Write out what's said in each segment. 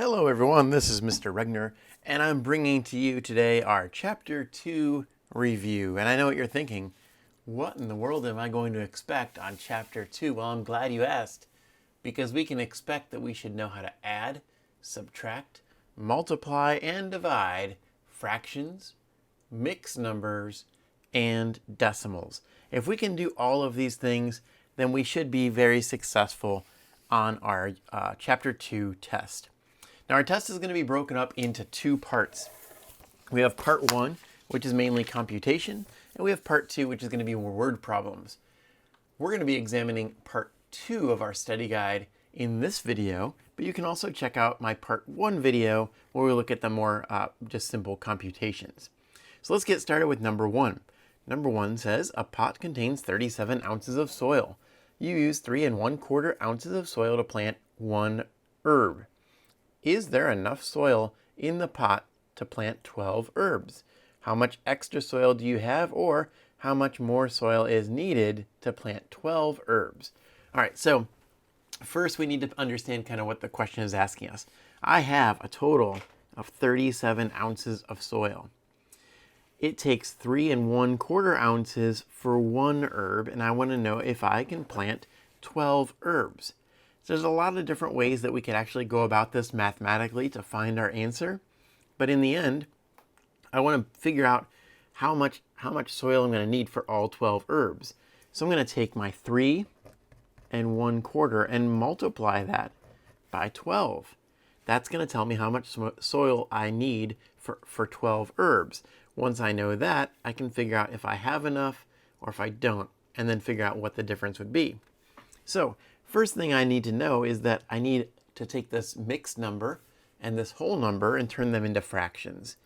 Hello everyone, this is Mr. Regener, and I'm bringing to you today our Chapter 2 review. And I know what you're thinking, what in the world am I going to expect on Chapter 2? Well, I'm glad you asked, because we can expect that we should know how to add, subtract, multiply, and divide fractions, mixed numbers, and decimals. If we can do all of these things, then we should be very successful on our Chapter 2 test. Now our test is going to be broken up into two parts. We have part 1, which is mainly computation, and we have part 2, which is going to be word problems. We're going to be examining part 2 of our study guide in this video, but you can also check out my part 1 video where we look at the more just simple computations. So let's get started with number 1. Number 1 says a pot contains 37 ounces of soil. You use 3 1/4 ounces of soil to plant 1 herb. Is there enough soil in the pot to plant 12 herbs? How much extra soil do you have, or how much more soil is needed to plant 12 herbs? All right, so first we need to understand kind of what the question is asking us. I have a total of 37 ounces of soil. It takes 3 1/4 ounces for 1 herb, and I want to know if I can plant 12 herbs. So there's a lot of different ways that we could actually go about this mathematically to find our answer. But in the end, I want to figure out how much soil I'm going to need for all 12 herbs. So I'm going to take my 3 1/4 and multiply that by 12. That's going to tell me how much soil I need for 12 herbs. Once I know that, I can figure out if I have enough or if I don't, and then figure out what the difference would be. So first thing I need to know is that I need to take this mixed number and this whole number and turn them into fractions.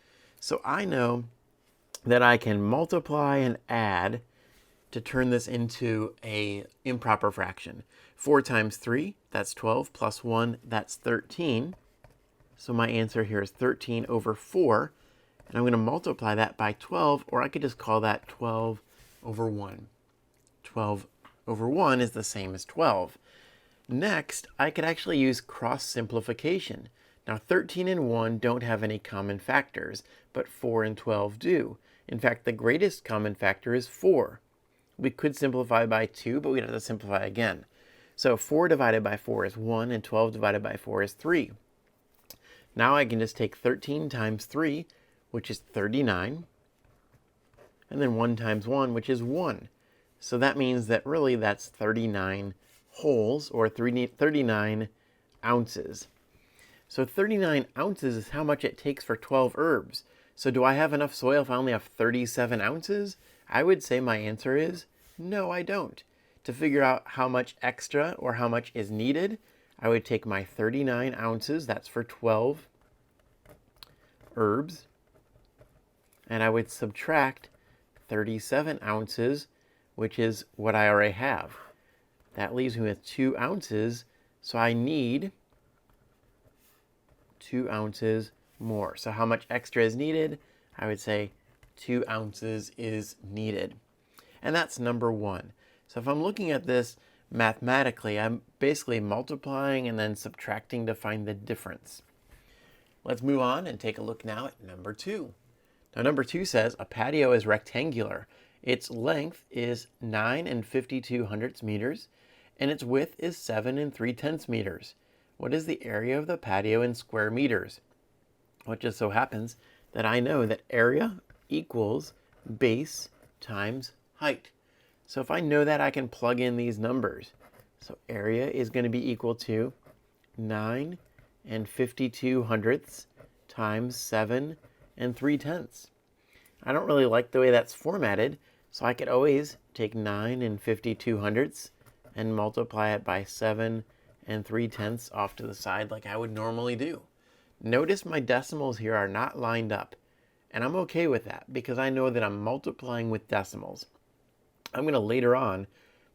So I know that I can multiply and add to turn this into an improper fraction. 4 times 3, that's 12, plus 1, that's 13. So my answer here is 13 over 4. And I'm going to multiply that by 12, or I could just call that 12 over 1. 12 over 1 is the same as 12. Next, I could actually use cross simplification. Now 13 and 1 don't have any common factors, but 4 and 12 do. In fact, the greatest common factor is 4. We could simplify by 2, but we'd have to simplify again. So 4 divided by 4 is 1, and 12 divided by 4 is 3. Now I can just take 13 times 3, which is 39, and then 1 times 1, which is 1. So that means that really that's 39 wholes, or 39 ounces. So 39 ounces is how much it takes for 12 herbs. So do I have enough soil if I only have 37 ounces? I would say my answer is no, I don't. To figure out how much extra or how much is needed, I would take my 39 ounces, that's for 12 herbs, and I would subtract 37 ounces, which is what I already have. That leaves me with 2 ounces, so I need 2 ounces more. So how much extra is needed? I would say 2 ounces is needed. And that's number 1. So if I'm looking at this mathematically, I'm basically multiplying and then subtracting to find the difference. Let's move on and take a look now at number 2. Now number 2 says a patio is rectangular. Its length is 9 52 meters, and its width is 7 3/10 meters. What is the area of the patio in square meters? Well, it just so happens that I know that area equals base times height. So if I know that, I can plug in these numbers. So area is going to be equal to 9 52 times 7 3/10. I don't really like the way that's formatted, so I could always take 9 52 and multiply it by 7 3/10 off to the side like I would normally do. Notice my decimals here are not lined up, and I'm okay with that because I know that I'm multiplying with decimals. I'm going to later on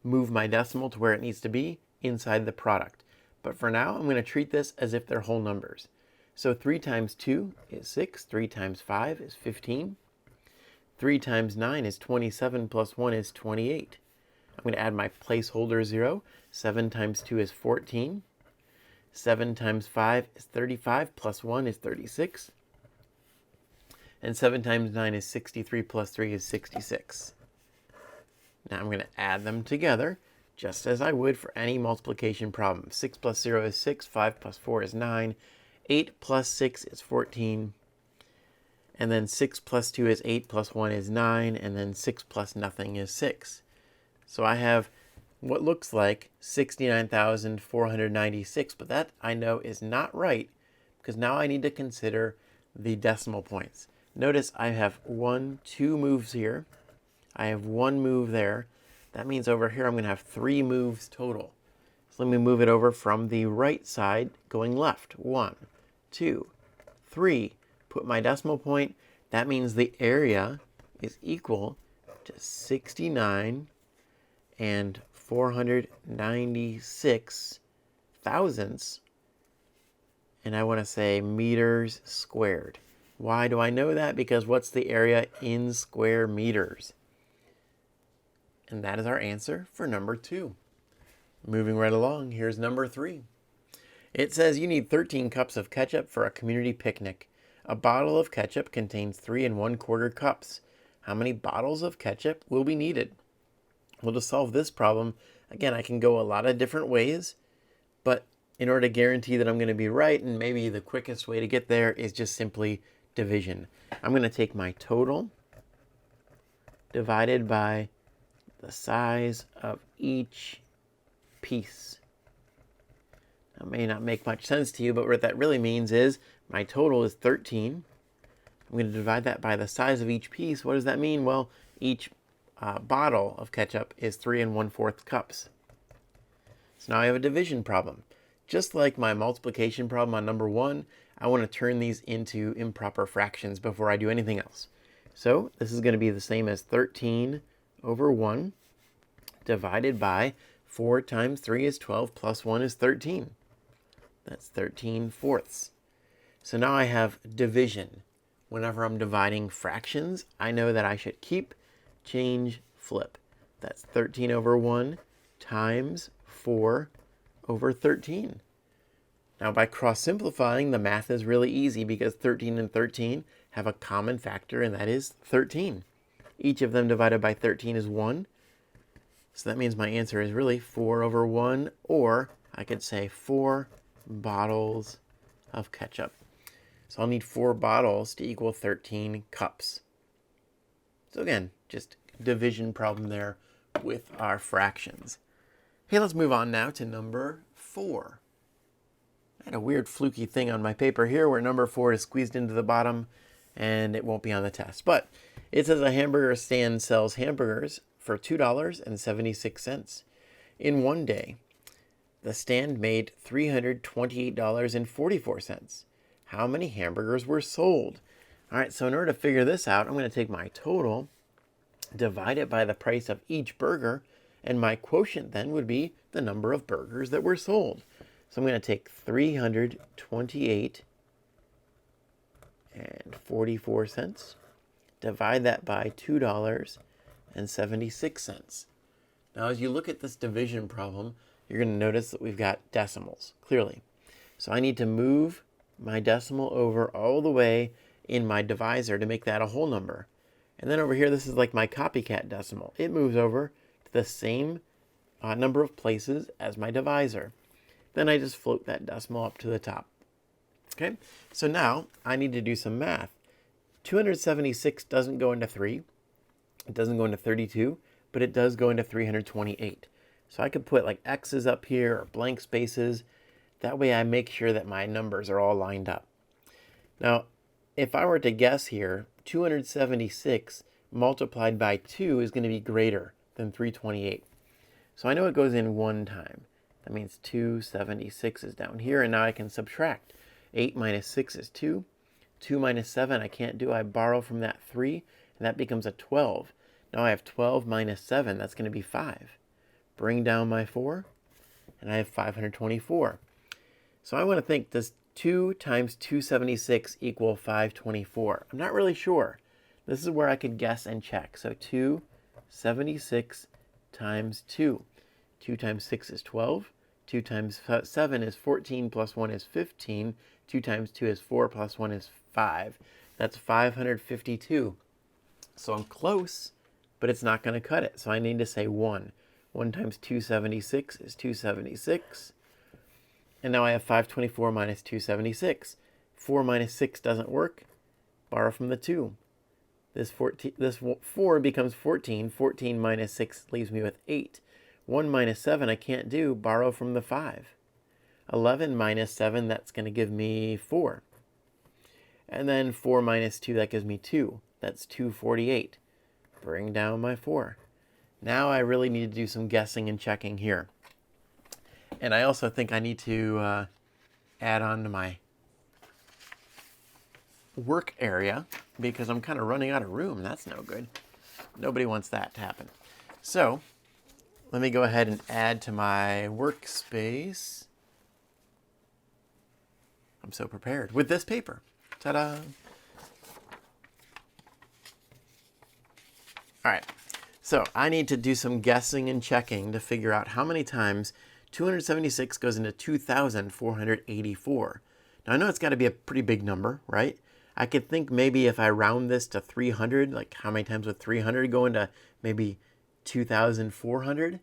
move my decimal to where it needs to be inside the product. But for now, I'm going to treat this as if they're whole numbers. So 3 times 2 is 6, 3 times 5 is 15, 3 times 9 is 27, plus 1 is 28. I'm going to add my placeholder 0. 7 times 2 is 14. 7 times 5 is 35, plus 1 is 36. And 7 times 9 is 63, plus 3 is 66. Now I'm going to add them together, just as I would for any multiplication problem. 6 plus 0 is 6, 5 plus 4 is 9, 8 plus 6 is 14, and then 6 plus 2 is 8, plus 1 is 9, and then 6 plus nothing is 6. So I have what looks like 69,496, but that I know is not right, because now I need to consider the decimal points. Notice I have 2 moves here. I have 1 move there. That means over here I'm going to have 3 moves total. So let me move it over from the right side going left. 1, 2, 3. Put my decimal point. That means the area is equal to 69 and 496 thousandths. And I want to say meters squared. Why do I know that? Because what's the area in square meters? And that is our answer for number 2. Moving right along, here's number 3. It says you need 13 cups of ketchup for a community picnic. A bottle of ketchup contains 3 1/4 cups. How many bottles of ketchup will be needed? Well, to solve this problem, again, I can go a lot of different ways, but in order to guarantee that I'm going to be right, and maybe the quickest way to get there is just simply division. I'm going to take my total divided by the size of each piece. That may not make much sense to you, but what that really means is my total is 13. I'm going to divide that by the size of each piece. What does that mean? Well, each bottle of ketchup is 3 1/4 cups. So now I have a division problem. Just like my multiplication problem on number 1, I want to turn these into improper fractions before I do anything else. So this is going to be the same as 13 over 1 divided by 4 times 3 is 12 plus 1 is 13. That's 13/4. So now I have division. Whenever I'm dividing fractions, I know that I should keep, change, flip. That's 13 over 1 times 4 over 13. Now by cross-simplifying, the math is really easy because 13 and 13 have a common factor, and that is 13. Each of them divided by 13 is 1. So that means my answer is really 4 over 1, or I could say 4 bottles of ketchup. So I'll need 4 bottles to equal 13 cups. So again, just division problem there with our fractions. Hey, let's move on now to number 4. I had a weird fluky thing on my paper here where number 4 is squeezed into the bottom and it won't be on the test. But it says a hamburger stand sells hamburgers for $2.76. In one day, the stand made $328.44. How many hamburgers were sold? All right, so in order to figure this out, I'm going to take my total, divide it by the price of each burger, and my quotient then would be the number of burgers that were sold. So I'm going to take 328.44 cents, divide that by $2.76. Now, as you look at this division problem, you're going to notice that we've got decimals, clearly. So I need to move my decimal over all the way in my divisor to make that a whole number. And then over here, this is like my copycat decimal. It moves over to the same number of places as my divisor. Then I just float that decimal up to the top. Okay, so now I need to do some math. 276 doesn't go into 3. It doesn't go into 32, but it does go into 328. So I could put like X's up here or blank spaces. That way I make sure that my numbers are all lined up. Now, if I were to guess here, 276 multiplied by 2 is going to be greater than 328. So I know it goes in one time. That means 276 is down here, and now I can subtract. 8 minus 6 is 2. 2 minus 7 I can't do. I borrow from that 3, and that becomes a 12. Now I have 12 minus 7. That's going to be 5. Bring down my 4, and I have 524. So I want to think, does 2 times 276 equal 524? I'm not really sure. This is where I could guess and check. So 276 times 2. 2 times 6 is 12. 2 times 7 is 14, plus 1 is 15. 2 times 2 is 4, plus 1 is 5. That's 552. So I'm close, but it's not going to cut it. So I need to say 1. 1 times 276 is 276. And now I have 524 minus 276. 4 minus 6 doesn't work. Borrow from the 2. This 4 becomes 14. 14 minus 6 leaves me with 8. 1 minus 7 I can't do. Borrow from the 5. 11 minus 7, that's going to give me 4. And then 4 minus 2, that gives me 2. That's 248. Bring down my 4. Now I really need to do some guessing and checking here. And I also think I need to add on to my work area because I'm kind of running out of room. That's no good. Nobody wants that to happen. So let me go ahead and add to my workspace. I'm so prepared with this paper. Ta-da! All right, so I need to do some guessing and checking to figure out how many times 276 goes into 2,484. Now I know it's got to be a pretty big number, right? I could think maybe if I round this to 300, like how many times would 300 go into maybe 2,400?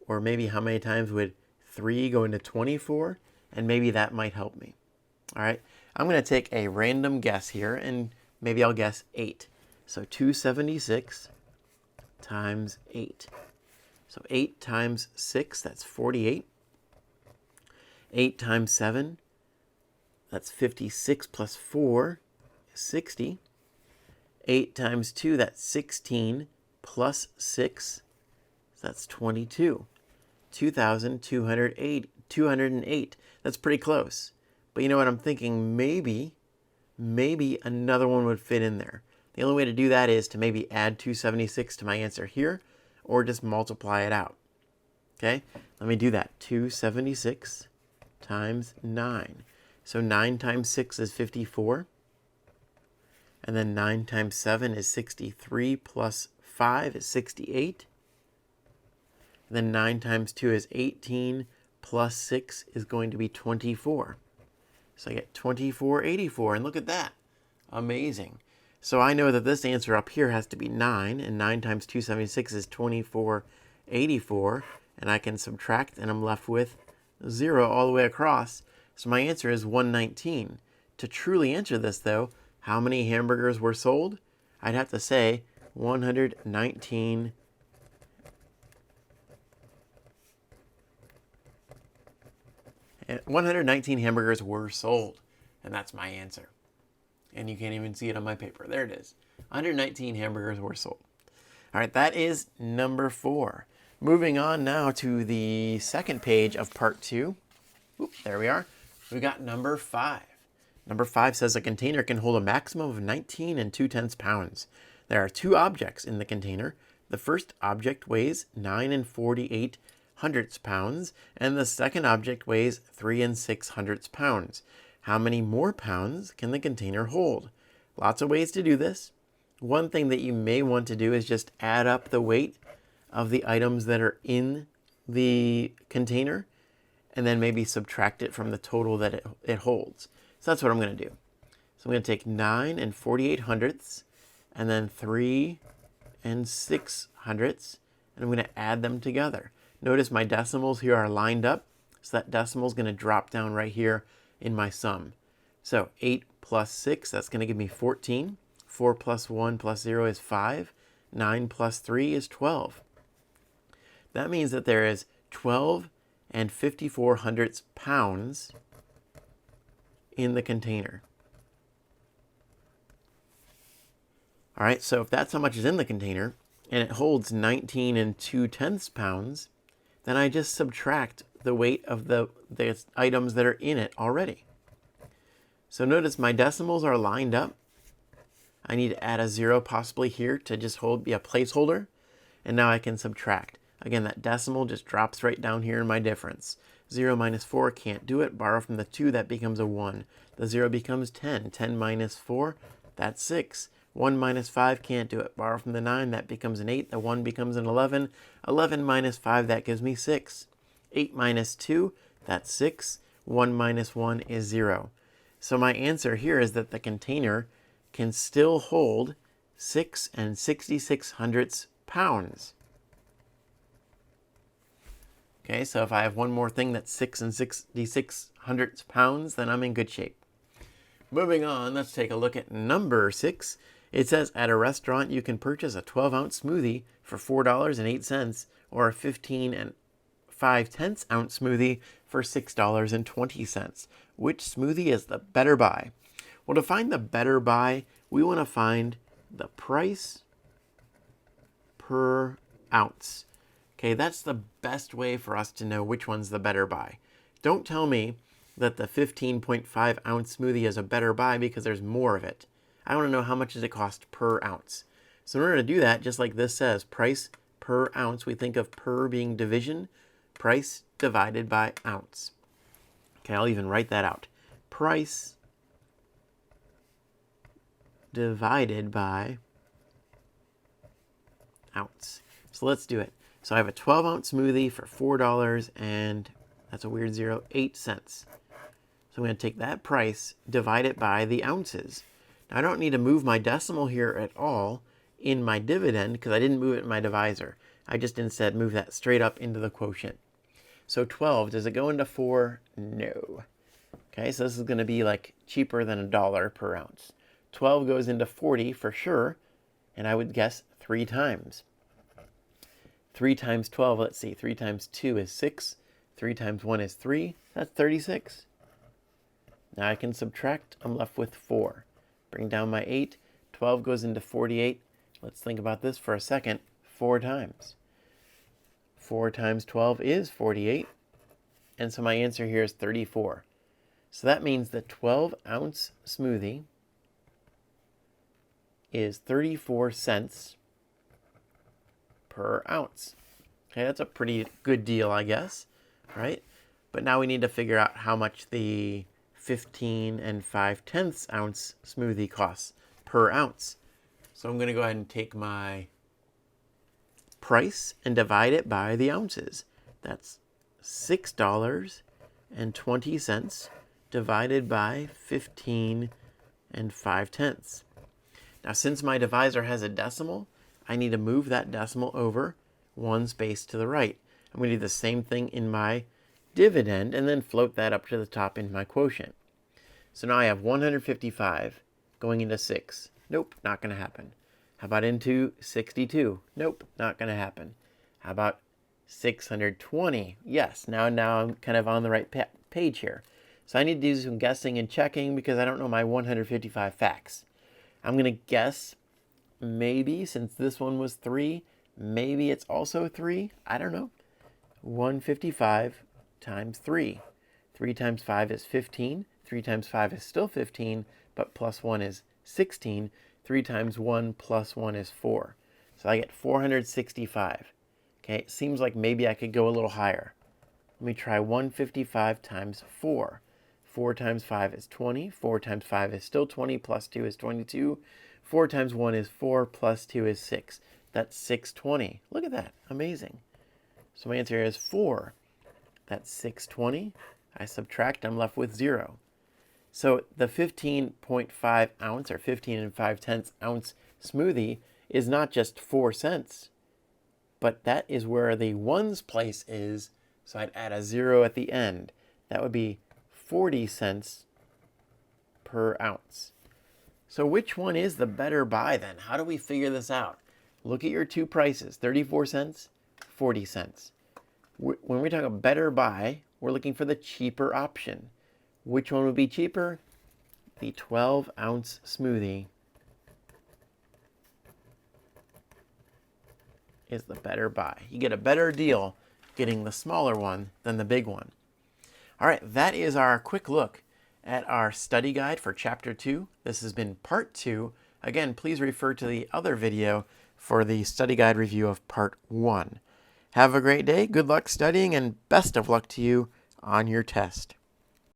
Or maybe how many times would 3 go into 24? And maybe that might help me. All right, I'm going to take a random guess here, and maybe I'll guess 8. So 276 times 8. So 8 times 6, that's 48. 8 times 7, that's 56 plus 4 is 60. 8 times 2, that's 16 plus 6, so that's 22. 208. That's pretty close. But you know what I'm thinking? Maybe another one would fit in there. The only way to do that is to maybe add 276 to my answer here, or just multiply it out. Okay, let me do that. 276 times 9. So 9 times 6 is 54. And then 9 times 7 is 63 plus 5 is 68. And then 9 times 2 is 18 plus 6 is going to be 24. So I get 2484, and look at that. Amazing. So I know that this answer up here has to be 9, and 9 times 276 is 2484, and I can subtract, and I'm left with 0 all the way across. So my answer is 119. To truly answer this, though, how many hamburgers were sold? I'd have to say 119 hamburgers were sold, and that's my answer. And you can't even see it on my paper. There it is. 119 hamburgers were sold. All right, that is number 4. Moving on now to the second page of part 2. Oop, there we are. We got number 5. Number 5 says a container can hold a maximum of 19 2/10 pounds. There are 2 objects in the container. The first object weighs 9 48 hundredths pounds, and the second object weighs 3 600ths pounds. How many more pounds can the container hold? Lots of ways to do this. One thing that you may want to do is just add up the weight of the items that are in the container, and then maybe subtract it from the total that it holds. So that's what I'm going to do. So I'm going to take 9 48 hundredths, and then 3 600ths, and I'm going to add them together. Notice my decimals here are lined up, so that decimal is going to drop down right here in my sum. So 8 plus 6, that's going to give me 14. 4 plus 1 plus 0 is 5. 9 plus 3 is 12. That means that there is 12 54 hundredths pounds in the container. All right, so if that's how much is in the container, and it holds 19 2/10 pounds, then I just subtract the weight of the items that are in it already. So notice my decimals are lined up. I need to add a 0 possibly here to just be a placeholder. And now I can subtract. Again, that decimal just drops right down here in my difference. 0 minus 4 can't do it. Borrow from the 2, that becomes a 1. The 0 becomes 10. 10 minus 4, that's 6. 1 minus 5 can't do it. Borrow from the 9, that becomes an 8. The 1 becomes an 11. 11 minus 5, that gives me 6. 8 minus 2, that's 6. 1 minus 1 is 0. So my answer here is that the container can still hold 6 66/100 pounds. Okay, so if I have one more thing that's 6 66/100 pounds, then I'm in good shape. Moving on, let's take a look at number 6. It says, at a restaurant, you can purchase a 12-ounce smoothie for $4.08 or a 15 5/10 ounce smoothie for $6.20. Which smoothie is the better buy? Well, to find the better buy, we want to find the price per ounce. Okay, that's the best way for us to know which one's the better buy. Don't tell me that the 15.5 ounce smoothie is a better buy because there's more of it. I want to know how much does it cost per ounce. So in order to do that, just like this says, price per ounce, we think of per being division, price divided by ounce. Okay, I'll even write that out. Price divided by ounce. So let's do it. So I have a 12-ounce smoothie for $4 and that's a weird 0, 8 cents. So I'm going to take that price, divide it by the ounces. Now I don't need to move my decimal here at all in my dividend because I didn't move it in my divisor. I just instead move that straight up into the quotient. So 12, does it go into 4? No. Okay, so this is going to be like cheaper than $1 per ounce. 12 goes into 40 for sure, and I would guess 3 times. 3 times 12, let's see, 3 times 2 is 6. 3 times 1 is 3. That's 36. Now I can subtract. I'm left with 4. Bring down my 8. 12 goes into 48. Let's think about this for a second. 4 times. 4 times 12 is 48. And so my answer here is 34. So that means the 12-ounce smoothie is 34 cents per ounce. Okay, that's a pretty good deal, I guess, right? But now we need to figure out how much the 15 5/10 ounce smoothie costs per ounce. So I'm going to go ahead and take my price and divide it by the ounces. That's $6.20 divided by 15 5/10. Now, since my divisor has a decimal, I need to move that decimal over one space to the right. I'm going to do the same thing in my dividend and then float that up to the top in my quotient. So now I have 155 going into 6. Nope, not going to happen. How about into 62? Nope, not going to happen. How about 620? Yes, now I'm kind of on the right page here. So I need to do some guessing and checking because I don't know my 155 facts. I'm going to guess maybe, since this one was 3, maybe it's also 3. I don't know. 155 times 3. 3 times 5 is 15. 3 times 5 is still 15, but plus 1 is 16. 3 times 1 plus 1 is 4. So I get 465. Okay, it seems like maybe I could go a little higher. Let me try 155 times 4. 4 times 5 is 20. 4 times 5 is still 20, plus 2 is 22. 4 times 1 is 4, plus 2 is 6. That's 620. Look at that. Amazing. So my answer here is 4. That's 620. I subtract, I'm left with 0. So the 15.5 ounce or 15 5/10 ounce smoothie is not just 4 cents, but that is where the ones place is. So I'd add a 0 at the end. That would be 40 cents per ounce. So which one is the better buy then? How do we figure this out? Look at your two prices, 34 cents, 40 cents. When we talk about better buy, we're looking for the cheaper option. Which one would be cheaper? The 12-ounce smoothie is the better buy. You get a better deal getting the smaller one than the big one. All right, that is our quick look at our study guide for Chapter 2. This has been Part 2. Again, please refer to the other video for the study guide review of Part 1. Have a great day, good luck studying, and best of luck to you on your test.